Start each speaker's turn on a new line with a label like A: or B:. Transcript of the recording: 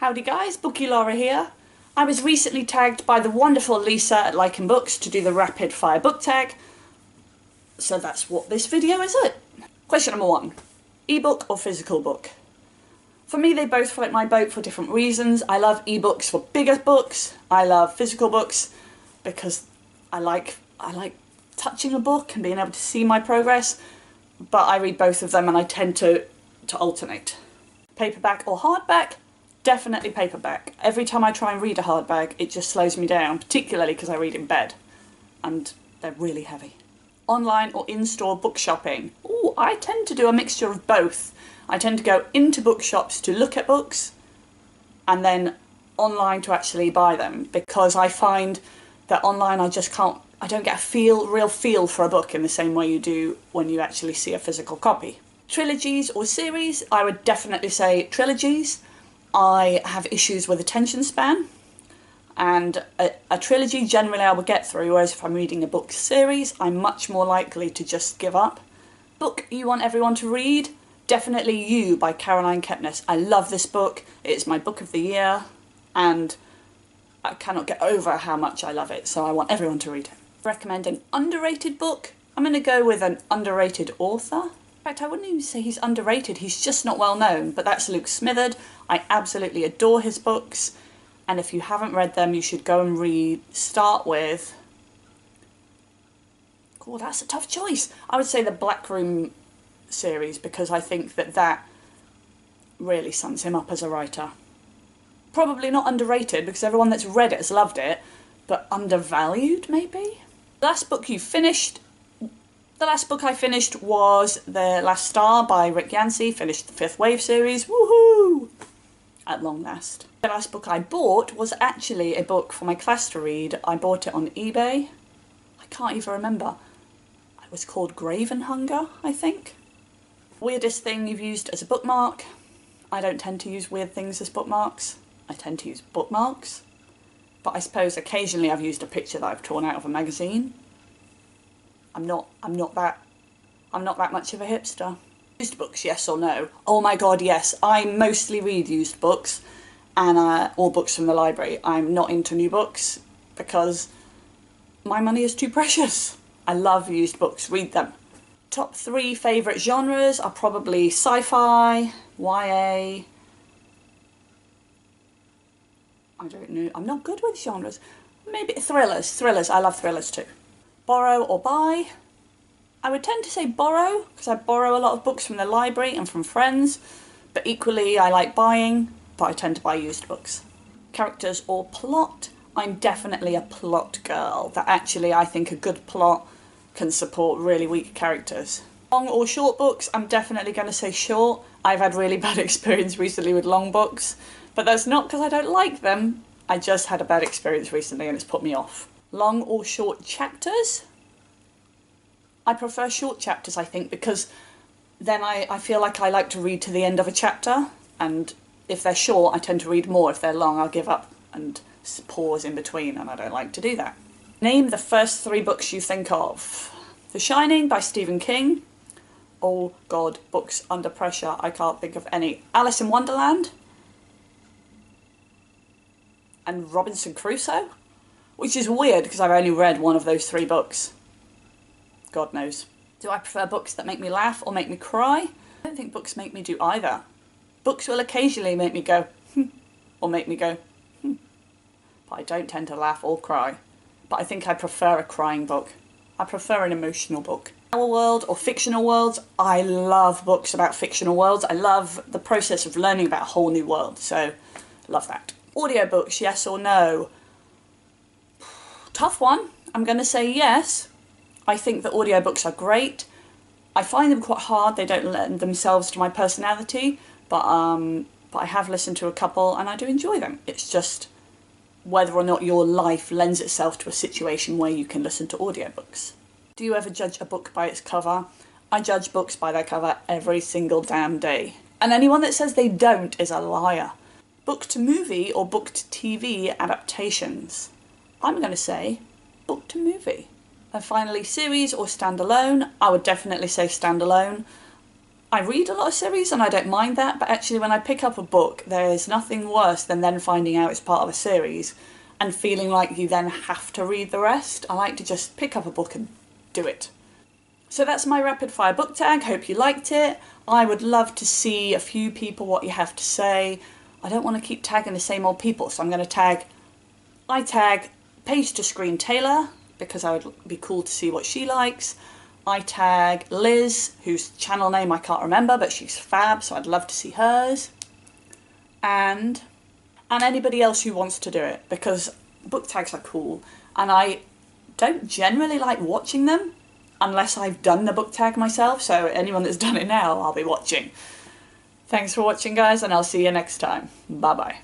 A: Howdy guys, Bookie Laura here. I was recently tagged by the wonderful Lisa at Lycan Books to do the rapid fire book tag, so that's what this video is. Question number 1. Ebook or physical book? For me, they both float my boat for different reasons. I love ebooks for bigger books. I love physical books because I like touching a book and being able to see my progress, but I read both of them and I tend to alternate. Paperback or hardback? Definitely paperback. Every time I try and read a hardback, it just slows me down, particularly because I read in bed and they're really heavy. Online or in-store book shopping? Ooh, I tend to do a mixture of both. I tend to go into bookshops to look at books and then online to actually buy them, because I find that online I don't get a real feel for a book in the same way you do when you actually see a physical copy. Trilogies or series? I would definitely say trilogies. I have issues with attention span, and a trilogy generally I will get through, whereas if I'm reading a book series I'm much more likely to just give up. Book you want everyone to read? Definitely You by Caroline Kepnes. I love this book. It's my book of the year and I cannot get over how much I love it, so I want everyone to read it. Recommend an underrated book? I'm going to go with an underrated author. In fact, I wouldn't even say he's underrated, he's just not well known, but that's Luke Smitherd. I absolutely adore his books, and if you haven't read them, you should go and start with... Oh, that's a tough choice. I would say the Black Room series, because I think that really sums him up as a writer. Probably not underrated, because everyone that's read it has loved it, but undervalued, maybe? The last book I finished was The Last Star by Rick Yancey. Finished the Fifth Wave series. Woohoo! At long last. The last book I bought was actually a book for my class to read. I bought it on eBay. I can't even remember. It was called Gravenhunger, I think. Weirdest thing you've used as a bookmark? I don't tend to use weird things as bookmarks. I tend to use bookmarks. But I suppose occasionally I've used a picture that I've torn out of a magazine. I'm not that much of a hipster. Used books, yes or no? Oh my god, yes. I mostly read used books and or books from the library. I'm not into new books because my money is too precious. I love used books, read them. Top 3 favourite genres are probably sci-fi, YA. I don't know, I'm not good with genres. Maybe thrillers, I love thrillers too. Borrow or buy? I would tend to say borrow, because I borrow a lot of books from the library and from friends, but equally I like buying, but I tend to buy used books. Characters or plot? I'm definitely a plot girl, that actually I think a good plot can support really weak characters. Long or short books? I'm definitely going to say short. I've had really bad experience recently with long books, but that's not because I don't like them, I just had a bad experience recently and it's put me off. Long or short chapters? I prefer short chapters, I think, because then I feel like I like to read to the end of a chapter, and if they're short I tend to read more. If they're long I'll give up and pause in between, and I don't like to do that. Name the first 3 books you think of. The Shining by Stephen King. Oh god, books under pressure, I can't think of any. Alice in Wonderland. And Robinson Crusoe. Which is weird because I've only read one of those 3 books. God knows. Do I prefer books that make me laugh or make me cry? I don't think books make me do either. Books will occasionally make me go, or make me go, but I don't tend to laugh or cry. But I think I prefer a crying book. I prefer an emotional book. Our world or fictional worlds? I love books about fictional worlds. I love the process of learning about a whole new world, so love that. Audiobooks, yes or no? Tough one. I'm going to say yes. I think that audiobooks are great. I find them quite hard. They don't lend themselves to my personality, but I have listened to a couple and I do enjoy them. It's just whether or not your life lends itself to a situation where you can listen to audiobooks. Do you ever judge a book by its cover? I judge books by their cover every single damn day. And anyone that says they don't is a liar. Book to movie or book to TV adaptations? I'm going to say book to movie. And finally, series or standalone? I would definitely say standalone. I read a lot of series and I don't mind that, but actually when I pick up a book, there is nothing worse than then finding out it's part of a series and feeling like you then have to read the rest. I like to just pick up a book and do it. So that's my rapid fire book tag. Hope you liked it. I would love to see a few people what you have to say. I don't want to keep tagging the same old people, so I'm going to I tag Page to Screen Taylor because I would be cool to see what she likes. I tag Liz, whose channel name I can't remember, but she's fab, so I'd love to see hers. And anybody else who wants to do it, because book tags are cool, and I don't generally like watching them unless I've done the book tag myself, so anyone that's done it now, I'll be watching. Thanks for watching, guys, and I'll see you next time. Bye-bye.